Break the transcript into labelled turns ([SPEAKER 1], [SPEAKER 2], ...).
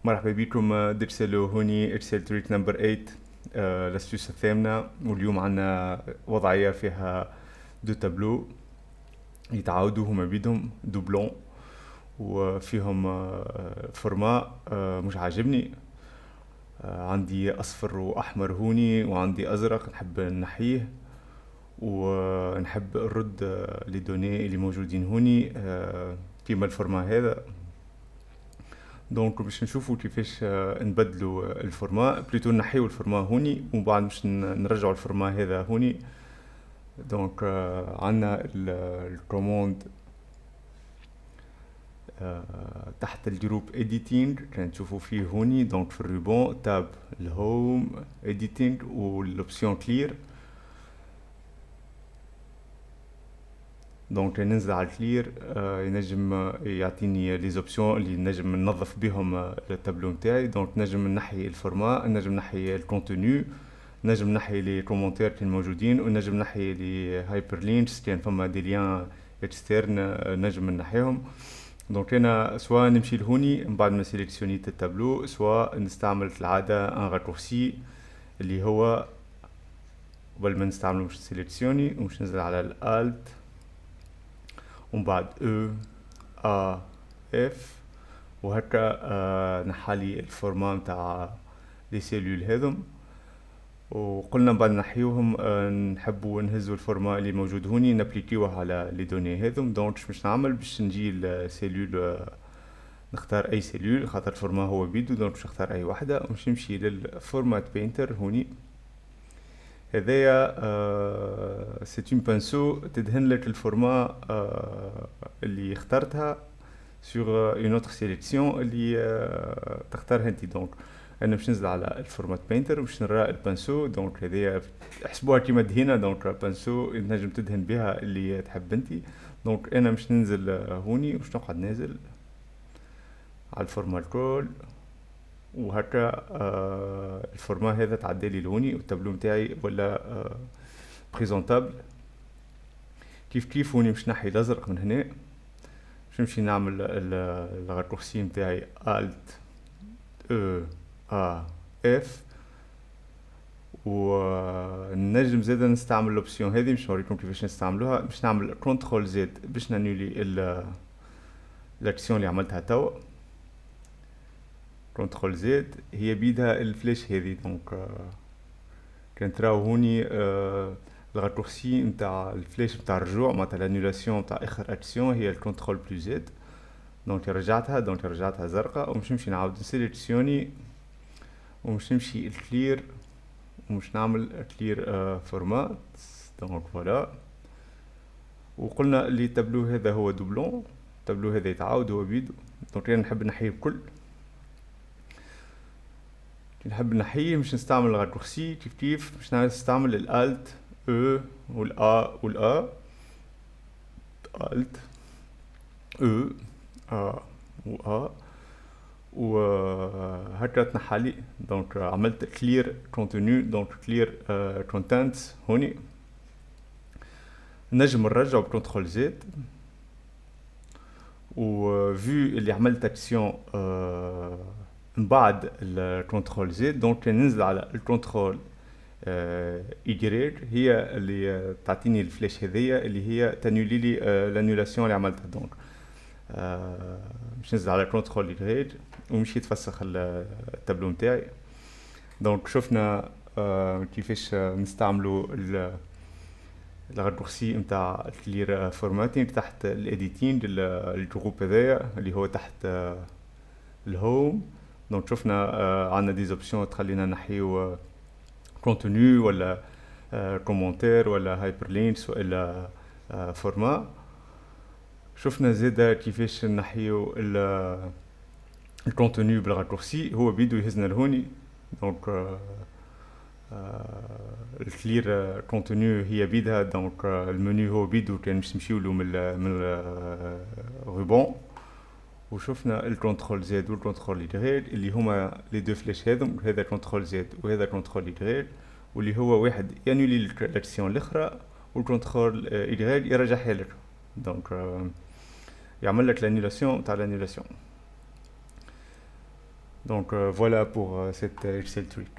[SPEAKER 1] مرحبا بكم. درسلوا هوني ارسال تريك نمبر 8. الاستوس الثامنة، واليوم عنا وضعية فيها دو تابلو يتعاودوا هما بيدهم دوبلون، وفيهم فورما مش عاجبني. عندي اصفر واحمر هوني، وعندي ازرق نحب نحيه، ونحب نرد لي دوني اللي موجودين هوني كيما الفورما هذا. دونك باش نشوفوا كيفاش نبدلوا الفورما، بليتو نحيو الفورما هوني ومن بعد باش نرجعوا الفورما هذا هوني. دونك عندنا الكوموند تحت الجروب editing كان تشوفوا فيه هوني. دونك في الريبون تاب الهوم editing والاوبسيون كلير. دونك ننزل على الكلير ينجم يعطيني لي زوبسيون اللي نجم ننظف بهم التابلو نتاعي. دونك نجم نحي الفورما، نجم نحي الكونتوني، نجم نحي لي كومونتير كان موجودين، ونجم نحي لي هايبر لينكس كان فما دي ليان اكسترن نجم نحيهم. دونك انا سواء نمشي لهوني من بعد ما سيليكسيونيت التابلو، سواء نستعمل العاده ان راكورسي اللي هو قبل ما نستعملو مش سيليكسيوني ومش ننزل على الالت ومن بعد او ا اف، وهكا نحالي الفورما نتاع لي سيلول هذم. وقلنا بعد نحيوهم نحبوا نهزوا الفورما اللي موجود هوني نابليكيوه على لي دوني هذم. دونك باش نعمل باش نجي السيلول نختار اي سيلول خاطر الفورما هو بيدو. دونك باش نختار اي واحده ومش نمشي للفورمات بينتر هوني. هذايا سيت اون بانسو تدهن لك الفورما اللي اخترتها سور اون اوتر سيليكسيون اللي تختارها انت. دونك انا باش ننزل على الفورمات بينتر باش نرى البانسو. دونك هذايا احسبوها كيما دهينه. دونك البانسو تنجم تدهن بها اللي تحب انت. دونك انا باش ننزل هوني باش نقعد نازل على الفورما الكل، وهكا الفورما هذا تعدالي لهوني والتابلو نتاعي ولا بريزونتابل. كيف هوني باش نحي الازرق من هنا، باش نمشي نعمل الراكورسي نتاعي الت او ا اف، ونجم زادا نستعمل الاوبسيون هذه باش نوريكم كيفاش نستعملوها. باش نعمل كنترول زد باش نانولي الاكسيون اللي عملتها توا. كنترول زد هي بيدها الفلاش هذه. دونك كان تراو هوني الراكورسي نتاع الفلاش نتاع الرجوع معناتها لانولاسيون نتاع اخر اكسيون هي الكنترول بلس زد. دونك رجعتها زرقاء، ومش نمشي نعاود نسيليكسيوني ومش نمشي الكلير ومش نعمل كلير فورمات. دونك فوالا. وقلنا اللي التابلو هذا هو دوبلون، التابلو هذا يتعاود هو بيدو. دونك انا نحب نحيه الكل. نحب نحيه مش نستعمل الراكورسي كيف مش نستعمل الالت او والا الت او ا و وهكا تنحالي. دونك عملت كلير كونتوني. دونك كلير كونتنت هوني. نجم نرجع بكنترول زد، وفي اللي عملت اكسيون من بعد الكنترول زد. دونك ننزل على الكنترول ايجريك هي اللي تعطيني الفلاش هذيا اللي هي تانولي لي لانولاسيون اللي عملتها. دونك باش ننزل على كنترول ايجريك ومشي تفسخ التابلو نتاعي. دونك شفنا كيفاش نستعملوا الراكورسي نتاع الكلير فورماتينغ تحت الايديتينغ الجروب هذايا اللي هو تحت الهوم. دونك شفنا عندنا دي زوبسيون تخلينا نحيو كونتوني ولا كومونتير ولا هايبر لينكس ولا فورما. شفنا زادا كيفاش نحيو الكونتوني بالراكورسي هو بيدو يهزنا لهوني. دونك الكلير كونتوني هي بيدها. دونك المنيو هو بيدو كان باش نمشيولو من الروبون. وشفنا الكنترول زد والكنترول ايجريك اللي هما لي دو فلاش هذم، هذا كنترول زد وهذا كنترول ايجريك، واللي هو واحد يانولي الاكسيون الاخرى والكنترول ايجريك يرجعها لك. دونك يعمل لك لانيلاسيون تاع لانيلاسيون. Donc voilà pour cette Excel trick.